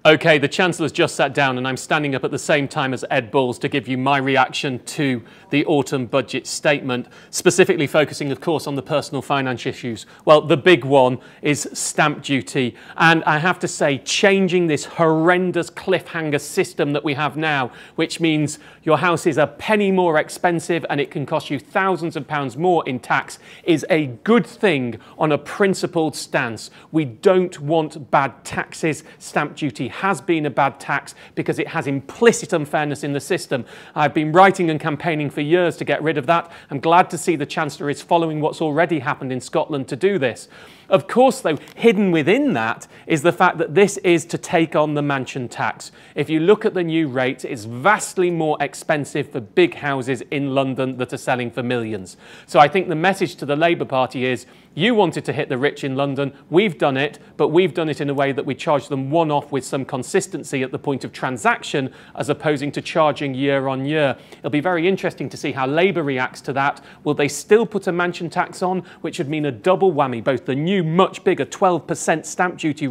Okay, the Chancellor's just sat down and I'm standing up at the same time as Ed Balls to give you my reaction to the autumn budget statement, specifically focusing, of course, on the personal finance issues. Well, the big one is stamp duty. And I have to say, changing this horrendous cliffhanger system that we have now, which means your house is a penny more expensive and it can cost you thousands of pounds more in tax, is a good thing on a principled stance. We don't want bad taxes. Stamp duty has been a bad tax because it has implicit unfairness in the system. I've been writing and campaigning for years to get rid of that. I'm glad to see the Chancellor is following what's already happened in Scotland to do this. Of course, though, hidden within that is the fact that this is to take on the mansion tax. If you look at the new rate, it's vastly more expensive for big houses in London that are selling for millions. So I think the message to the Labour Party is, you wanted to hit the rich in London, we've done it, but we've done it in a way that we charge them one-off with some consistency at the point of transaction, as opposing to charging year on year. It'll be very interesting to see how Labour reacts to that. Will they still put a mansion tax on, which would mean a double whammy, both the new much bigger 12% stamp duty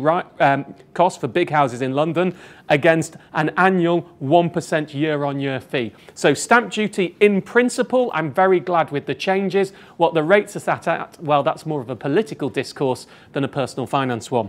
cost for big houses in London against an annual 1% year-on-year fee. So stamp duty in principle, I'm very glad with the changes. What the rates are sat at, well, that's more of a political discourse than a personal finance one.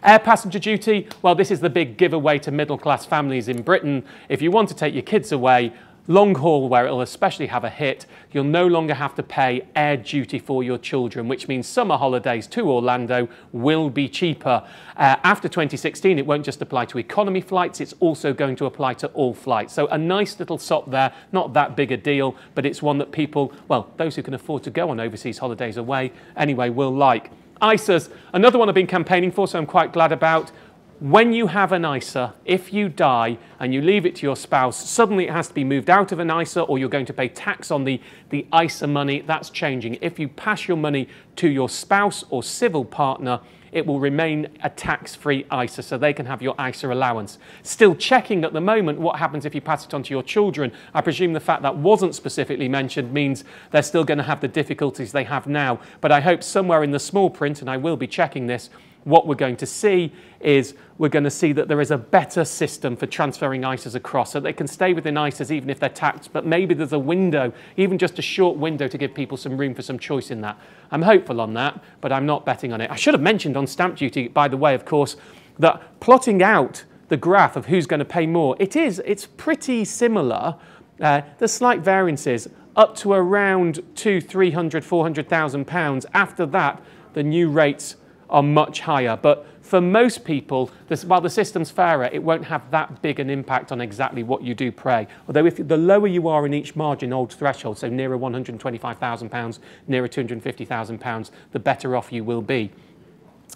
Air passenger duty, well, this is the big giveaway to middle-class families in Britain. If you want to take your kids away, long haul, where it'll especially have a hit, you'll no longer have to pay air duty for your children, which means summer holidays to Orlando will be cheaper. After 2016, it won't just apply to economy flights, it's also going to apply to all flights. So a nice little sop there, not that big a deal, but it's one that people, well, those who can afford to go on overseas holidays away anyway, will like. ISAs, another one I've been campaigning for, so I'm quite glad about. When you have an ISA, if you die and you leave it to your spouse, suddenly it has to be moved out of an ISA or you're going to pay tax on the ISA money. That's changing. If you pass your money to your spouse or civil partner, it will remain a tax-free ISA, so they can have your ISA allowance. Still checking at the moment what happens if you pass it on to your children. I presume the fact that wasn't specifically mentioned means they're still going to have the difficulties they have now. But I hope somewhere in the small print, and I will be checking this, what we're going to see is we're going to see that there is a better system for transferring ISAs across, so they can stay within ISAs even if they're taxed, but maybe there's a window, even just a short window, to give people some room for some choice in that. I'm hopeful on that, but I'm not betting on it. I should have mentioned on stamp duty, by the way, of course, that plotting out the graph of who's going to pay more, it's pretty similar. There's slight variances up to around £200,000, £300,000, £400,000. After that, the new rates are much higher, but for most people, while the system's fairer, it won't have that big an impact on exactly what you do pay. Although if the lower you are in each margin, old threshold, so nearer £125,000, nearer £250,000, the better off you will be.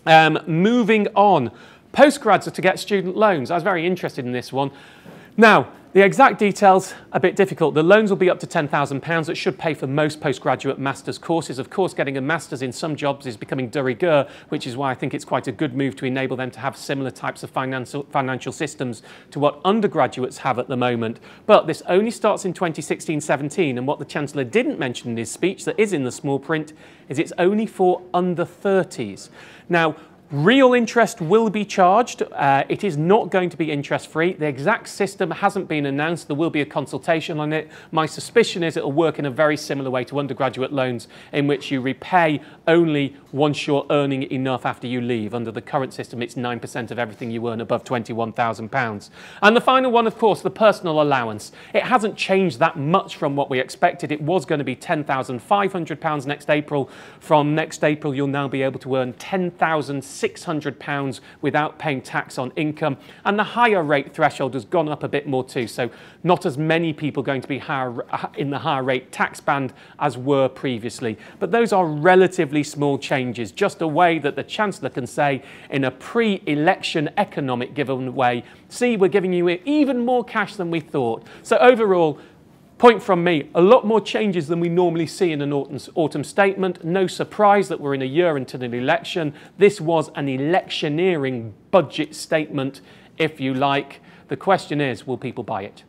Moving on, postgrads are to get student loans. I was very interested in this one. Now, the exact details, a bit difficult. The loans will be up to £10,000. That should pay for most postgraduate master's courses. Of course, getting a master's in some jobs is becoming de rigueur, which is why I think it's quite a good move to enable them to have similar types of financial systems to what undergraduates have at the moment. But this only starts in 2016-17, and what the Chancellor didn't mention in his speech that is in the small print is it's only for under 30s. Now, real interest will be charged. It is not going to be interest-free. The exact system hasn't been announced. There will be a consultation on it. My suspicion is it will work in a very similar way to undergraduate loans, in which you repay only once you're earning enough after you leave. Under the current system, it's 9% of everything you earn above £21,000. And the final one, of course, the personal allowance. It hasn't changed that much from what we expected. It was going to be £10,500 next April. From next April, you'll now be able to earn £10,600 without paying tax on income, and the higher rate threshold has gone up a bit more too, so not as many people going to be in the higher rate tax band as were previously. But those are relatively small changes, just a way that the Chancellor can say in a pre-election economic given way, see, we're giving you even more cash than we thought. So overall, point from me, a lot more changes than we normally see in an autumn statement. No surprise that we're in a year until an election. This was an electioneering budget statement, if you like. The question is, will people buy it?